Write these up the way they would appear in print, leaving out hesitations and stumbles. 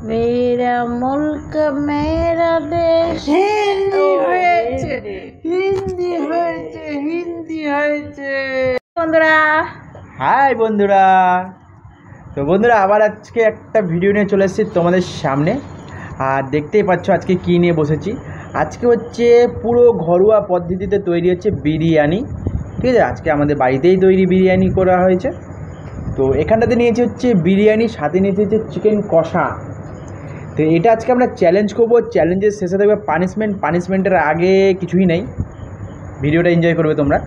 मेरा मुल्क मेरा देश হিন্দি হয়েছে বন্ধুরা। হাই বন্ধুরা। তো বন্ধুরা আবার আজকে একটা ভিডিও নিয়ে চলে এসেছি তোমাদের সামনে। আর দেখতেই পাচ্ছ আজকে কী নিয়ে বসেছি। আজকে হচ্ছে পুরো ঘরোয়া পদ্ধতিতে তৈরি হচ্ছে বিরিয়ানি। ঠিক আছে, আজকে আমাদের বাড়িতেই তৈরি বিরিয়ানি করা হয়েছে। তো এখানটাতে নিয়েছি হচ্ছে বিরিয়ানি, সাথে নিয়েছি হচ্ছে চিকেন কষা। তো এটা আজকে আমরা চ্যালেঞ্জ করবো। চ্যালেঞ্জের শেষে থাকবে পানিশমেন্ট। পানিশমেন্টের আগে কিছুই নেই, ভিডিওটা এনজয় করবে তোমরা।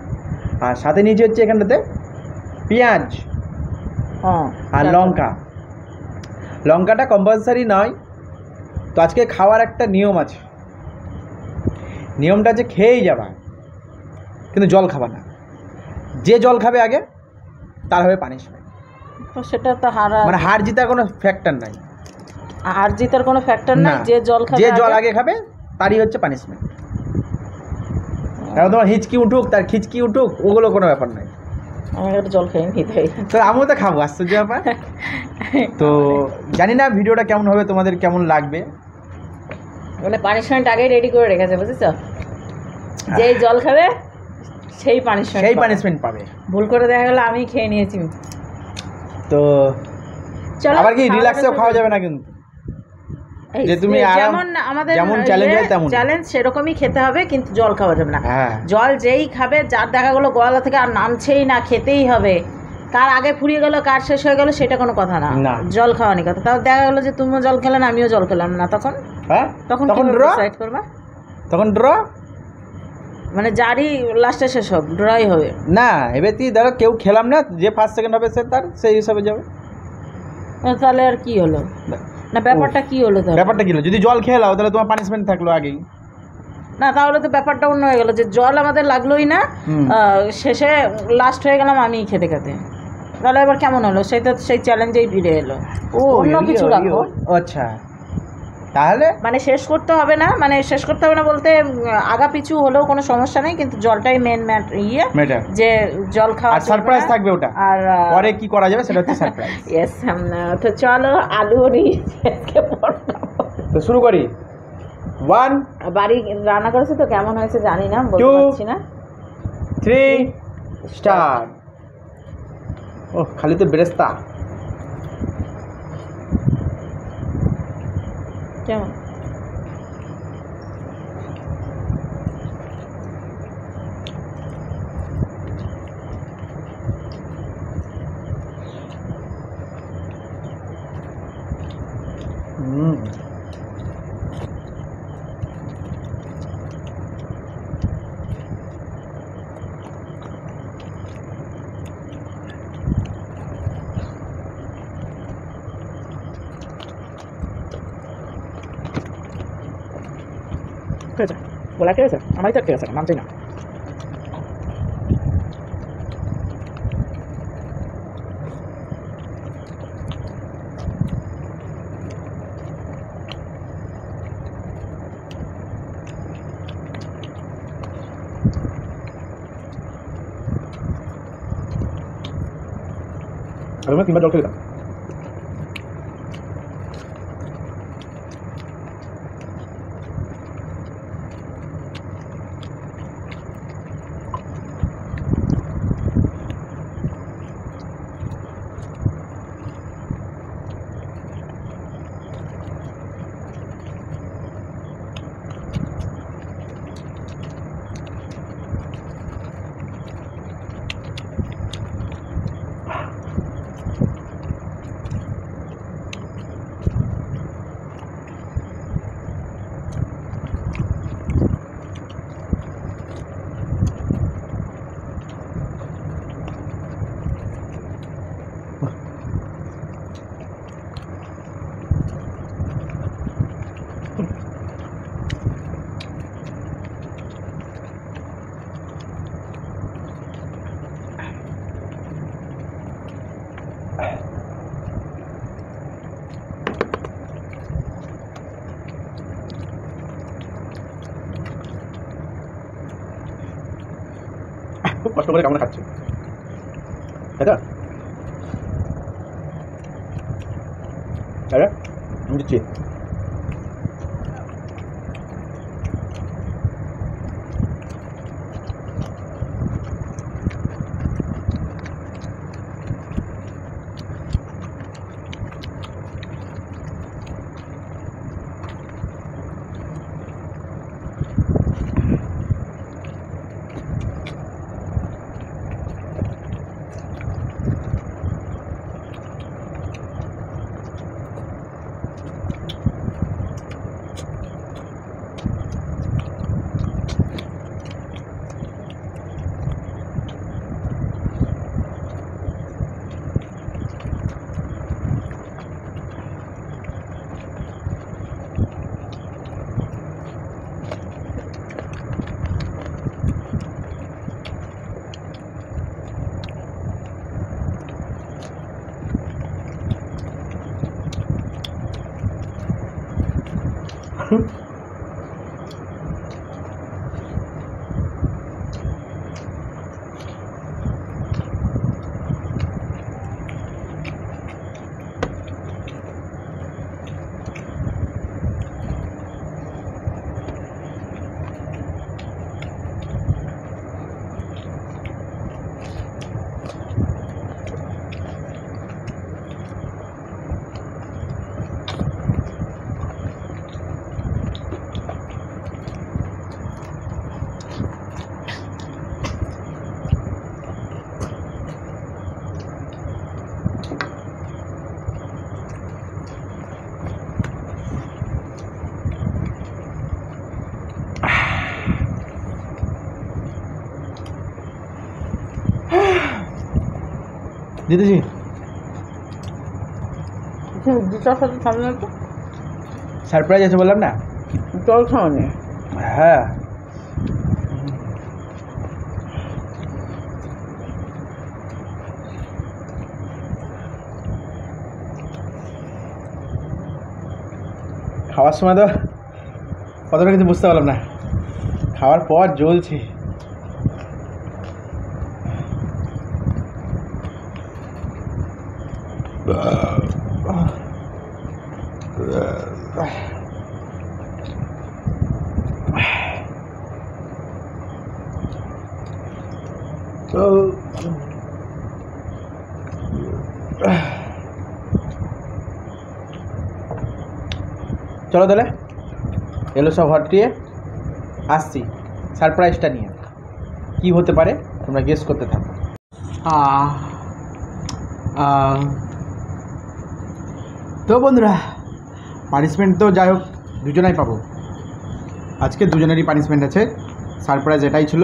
আর সাথে নিয়েছি হচ্ছে এখানটাতে পেঁয়াজ আর লঙ্কা। লঙ্কাটা কম্পালসারি নয়, তো আজকে খাওয়ার একটা নিয়ম আছে। নিয়মটা যে খেয়েই যাবা, কিন্তু জল খাবা না। যে জল খাবে আগে তার হবে পানিশমেন্ট। তো সেটা তো মানে হার জিতার কোনো ফ্যাক্টর নাই। হার জিতার কোনো ফ্যাক্টর নাই। যে জল আগে খাবে তারই হচ্ছে পানিশমেন্ট। এখন তোমার হিচকি উঠুক, তার খিচকি উঠুক, ওগুলো কোনো ব্যাপার নাই। আমি একটা জল খাই নি তাই। তো আমিও তো খাবো, আশ্চর্য ব্যাপার। তো জানি না ভিডিওটা কেমন হবে, তোমাদের কেমন লাগবে। মানে পানিশমেন্ট আগেই রেডি করে রেখেছে, বুঝেছ? যেই জল খাবে সেই পানিশমেন্ট পাবে। ভুল করে দেখা গেল আমি খেয়ে নিয়েছি। তো আবার কি রিল্যাক্সেও খাওয়া যাবে না, কিন্তু যে তুমি যেমন আমাদের যেমন চ্যালেঞ্জ হয় তেমন চ্যালেঞ্জ সেরকমই খেতে হবে, কিন্তু জল খাওয়া যাবে না। হ্যাঁ, জল যেই খাবে, যার দেখা গেলো গলা থেকে আর নামছেই না, খেতেই হবে। কার আগে ফুরিয়ে গেল, কার শেষ হয়ে গেল, সেটা কোনো কথা না। জল খাওয়ানি কথা। তাও দেখা গেলো যে তুমিও জল খেলে না, আমিও জল খেলাম না, তখন তখন ডিসাইড করবা। তখন ড্র, মানে যারই লাস্টে শেষ হবে ড্রই হবে না। এবার তুই ধরো কেউ খেলাম না, যে ফার্স্ট সেকেন্ড হবে সে তার সেই হিসাবে যাবে। তাহলে আর কি হলো না, ব্যাপারটা কি হলো? ব্যাপারটা কি হলো, যদি জল খেয়ে নাও তাহলে তোমার পানিশমেন্ট থাকলো আগেই। না, তাহলে তো ব্যাপারটা অন্য হয়ে গেল, যে জল আমাদের লাগলোই না, শেষে লাস্ট হয়ে গেলাম আমি খেতে খেতে। তাহলে এবার কেমন হলো? সেই চ্যালেঞ্জেই ফিরে এলো। অন্য কিছু রাখো। আচ্ছা, তাহলে মানে শেষ করতে হবে না, বলতে আগা পিছু হলেও কোনো সমস্যা নেই, কিন্তু জলটাই মেন ম্যাটার। যে জল খাওয়া সারপ্রাইজ থাকবে ওটা, আর পরে কি করা যাবে সেটা হচ্ছে সারপ্রাইজ। ইয়েস। তো চলো আলু তো শুরু করি। 1 বাড়ি রান্না করেছে তো কেমন হয়েছে জানি না, বলতে পারছি না। 3 স্টার্ট। ও খালি তো বেরেস্তা। কেমন? খেয়েছে বলা, খেয়েছে আমারই তো খেয়েছে, মানছি না। আমি 3বার জল খেয়ে দিলাম। খুব কষ্ট করে কামড়ে খাচ্ছে, তাই তো? দিচ্ছি। দিতেছি সারপ্রাইজ আছে বললাম না, জল খাওয়ানি। হ্যাঁ খাওয়ার সময় তো কতটা কিছু বুঝতে পারলাম না, খাওয়ার পর জ্বলছে। চলো তাহলে এলো সব হটিয়ে আসছি সারপ্রাইজটা নিয়ে, কি হতে পারে তোমরা গেস করতে থাকো। তো বন্ধুরা পানিশমেন্ট তো যাই হোক দুজনাই পাবো, আজকে দুজনেরই পানিশমেন্ট আছে। সারপ্রাইজ এটাই ছিল,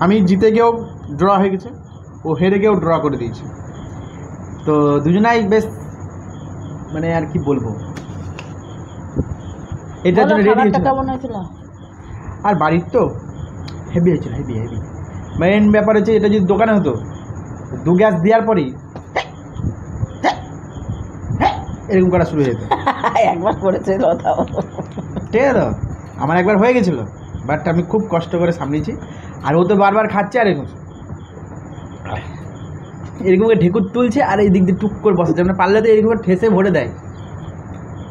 আমি জিতে গিয়েও ড্র হয়ে গেছে, ও হেরে গিয়েও ড্র করে দিয়েছে, তো দুজনাই বেশ মানে আর কি বলবো, এটার জন্য রেডি হয়েছিল। আর বাড়ির তো হেভি হয়েছিল, হেভি হেভি। মেন ব্যাপার হচ্ছে এটা যদি দোকানে হতো, 2 গ্যাস দেওয়ার পরেই এরকম করা শুরু হয়ে যেত। একবার করেছিল তাও, ঠিক আছে, আমার একবার হয়ে গেছিল, বাট আমি খুব কষ্ট করে সামলিয়েছি। আর ও তো বারবার খাচ্ছে, আর এরকম এরকম ঢেকুর তুলছে, আর এই দিক দিয়ে টুক করে বসাচ্ছে, মানে পারলে তো এরকম ঠেসে ভরে দেয়,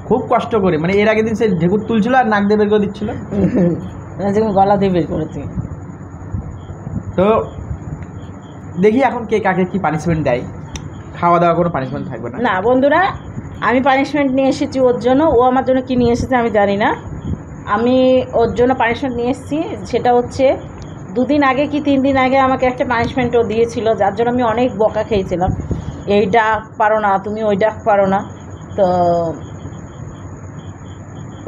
খুব কষ্ট করে। মানে এর আগের দিন সে ঢেকুর তুলছিল আর নাক দিয়ে বের করে দিচ্ছিল, গলা দিয়ে বের করেছি। তো দেখি এখন কে কাকে কি পানিশমেন্ট দেয়। খাওয়া দাওয়া কোনো পানিশমেন্ট থাকবে না। না বন্ধুরা, আমি পানিশমেন্ট নিয়ে এসেছি ওর জন্য, ও আমার জন্য কি নিয়ে এসেছে আমি জানি না। আমি ওর জন্য পানিশমেন্ট নিয়ে এসেছি, সেটা হচ্ছে 2 দিন আগে কি 3 দিন আগে আমাকে একটা পানিশমেন্ট ও দিয়েছিল, যার জন্য আমি অনেক বকা খেয়েছিলাম। এই ডাক পারো না তুমি, ওই ডাক পারো না। তো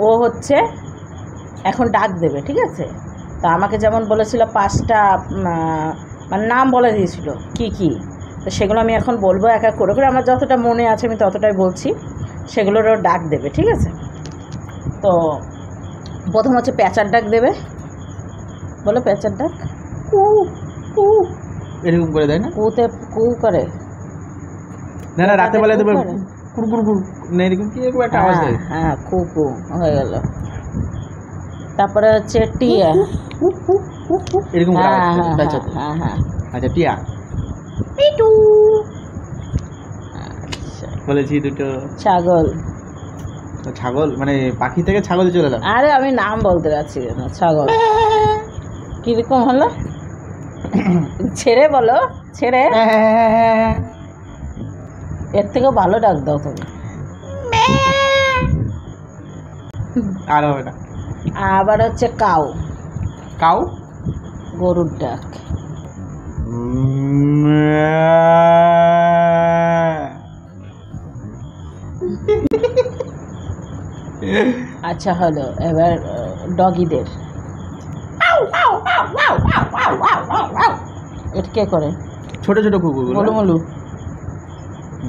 ও হচ্ছে এখন ডাক দেবে, ঠিক আছে। তা আমাকে যেমন বলেছিল 5টা মানে নাম বলে দিয়েছিল কি কি, তো সেগুলো আমি এখন বলবো এক এক করে করে, আমার যতটা মনে আছে আমি ততটাই বলছি, সেগুলোরও ডাক দেবে, ঠিক আছে। তো প্রথম হচ্ছে প্যাঁচার ডাক দেবে, বলো প্যাঁচার ডাক। কু কু এরকম করে দেয় না, কুতে কু করে না না, রাতে বেলা দেবে কুর কুর কুর, না এরকম কি এরকম একটা আওয়াজ দেয়। হ্যাঁ কু কু হয়ে গেল। তারপরে হচ্ছে টিয়া, এরকম করে আওয়াজ করে হ্যাঁ প্যাঁচা। হ্যাঁ হ্যাঁ। আচ্ছা টিয়া, পিটু। আচ্ছা বলেছি দুটো। ছাগল। ছাগল মানে পাখি থেকে ছাগলে চলে এলাম। আরে আমি নাম বলতে যাচ্ছি না, ছাগল। কিরকম হলো? ছেড়ে বলো, ছেড়ে। এর থেকেও ভালো ডাক দাও তুমি। আর হবে না। আবার হচ্ছে কাউ। কাউ গরুর ডাক। আচ্ছা হলো, এবার ডগিদের। এটা কে করে? ছোট ছোট কুকুর গুলুমুলু।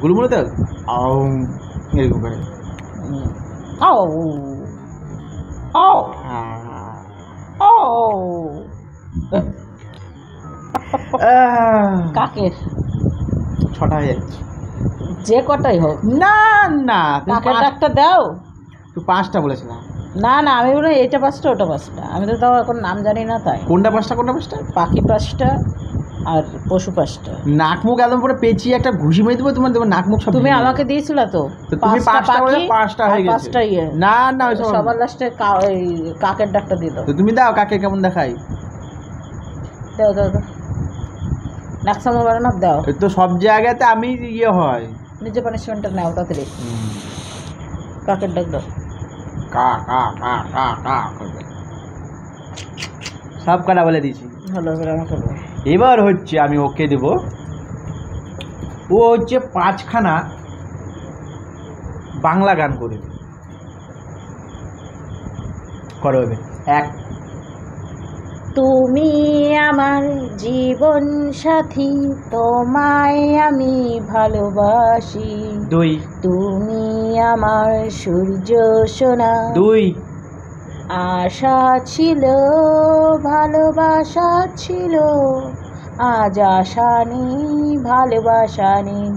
গুলুমুলু তো এরকম করে। আও আও আও। কাকের 6টা হয়ে যাচ্ছে। যে কটাই হোক না না, কাকের ডাকটা দাও। তুই 5টা বলেছিলাম। না না, আমি বলি এটা 5টা ওটা 5টা, আমি তো তাও এখন নাম জানি না। তাই কোনটা 5টা কোনটা 5টা? পাখি 5টা আর পশু 5টা। নাক মুখ একদম পুরো পেঁচিয়ে একটা ঘুষি মেরে দেবো তোমার, তোমার নাক মুখ সব। তুমি আমাকে দিয়েছিল তো, তুমি 5টা বলে 5টা হয়ে গেছে। 5টা ইয়ে। না না, ওইসব সবার লাস্টে কাকের ডাকটা দিয়ে দাও। তো তুমি দাও, কাকে কেমন দেখাই? দাও দাও দাও, নাকসামো বাড়ো না, দাও। তো সব জায়গাতে আমি ইয়ে হয়। নিজে পানিশমেন্টটা নাও তাড়াতাড়ি। কাকের ডাক দাও। কা কা কা কা কা করবে। সব কটা বলে দিয়েছি। হলো, এবার আমাকে বলো। এবার হচ্ছে আমি ওকে দেব, ও হচ্ছে 5খানা বাংলা গান করে করো। 1, তুমি আমার জীবন সাথী, তোমায় আমি ভালোবাসি। 2, তুমি আমার সূর্য সোনা। 2, আশা ছিল, ভালোবাসা ছিল, আজ আশা নেই, ভালোবাসা নেই।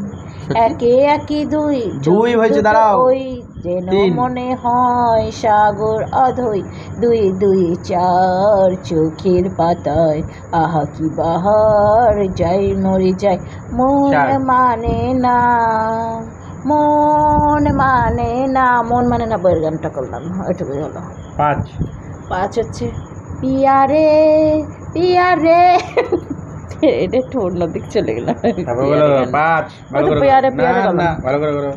একে একে 2, 2 হয়েছে, দাঁড়াও। ওই যেন 3, মনে হয় সাগর অধৈ। 2, 2, 4 চোখের পাতায়, আহা কি বাহার, যাই মরে যাই, মন 4, মানে না, মন মানে না, মন মানে না বইয়ের গানটা করলাম, ওইটুকুই হলো। 5 হচ্ছে পিয়ারে পিয়ারে। এটা একটু অন্যদিক চলে গেলাম। 5 পিয়ারে পিয়ারে না, ভালো করে করো।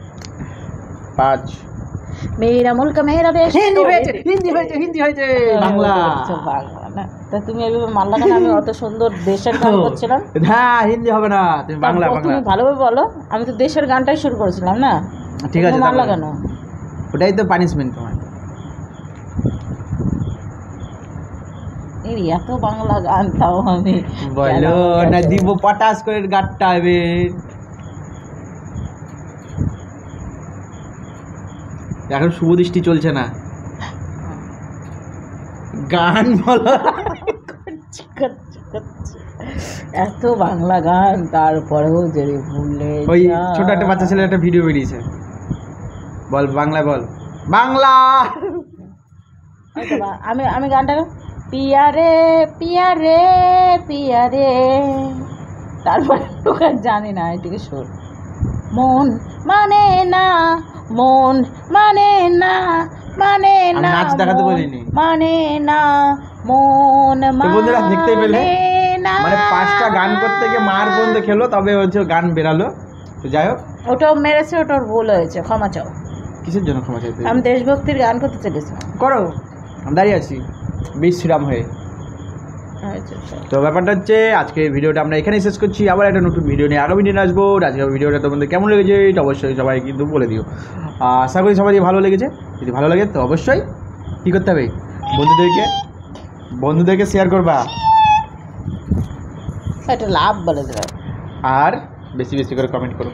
5 মেরা মুলক মেরা দেশ। হিন্দি হয়েছে, হিন্দি হয়েছে, হিন্দি হয়েছে, বাংলা। বাংলা না, তা তুমি এইভাবে মানলা কেন? আমি অত সুন্দর দেশের গান করছিলাম। হ্যাঁ, হিন্দি হবে না, তুমি বাংলা বাংলা। তুমি ভালোভাবে বলো, আমি তো দেশের গানটাই শুরু করেছিলাম না। ঠিক আছে, মানলা কেন? ওটাই তো পানিশমেন্ট তোমার। এই এত বাংলা গান তাও আমি বলো না, দিব পটাশ করে গানটা হবে। এখন শুভ দৃষ্টি চলছে না, গান বলো। এত বাংলা গান, তারপরেও যে ভুলে ওই ছোট একটা বাচ্চা ছেলে একটা ভিডিও বেরিয়েছে, বল বাংলায় বল, বাংলা। আমি আমি গানটা পিয়ারে পিয়ারে পিয়ারে, তারপরে জানি না এটিকে সুর। মন মানে না, মন মানে না, মানে না, নাচ দেখাতে বলিনি, মানে না, মন বন্ধুরা দেখতেই পেলে, না। মানে 5টা গান করতে গিয়ে মার পর্যন্ত খেলো, তবে হচ্ছে গান বেরালো। তো যাই হোক, ওটাও মেরেছে, ওটার ভুল হয়েছে, ক্ষমা চাও। কিসের জন্য ক্ষমা চাইতে? আমি দেশভক্তির গান করতে চলেছিলাম। করো, আমি দাঁড়িয়ে আছি বিশ্রাম হয়ে। তো ব্যাপারটা হচ্ছে আজকে ভিডিওটা আমরা এখানেই শেষ করছি। আবার একটা নতুন ভিডিও নিয়ে আগামী দিনে আসবো। আজকে ভিডিওটা তোমাদের কেমন লেগেছে এটা অবশ্যই সবাই কিন্তু বলে দিও। আশা করি সবাই ভালো লেগেছে। যদি ভালো লাগে তো অবশ্যই কী করতে হবে, বন্ধুদেরকে শেয়ার করবা, একটা লাভ বলে দেবে, আর বেশি বেশি করে কমেন্ট করো।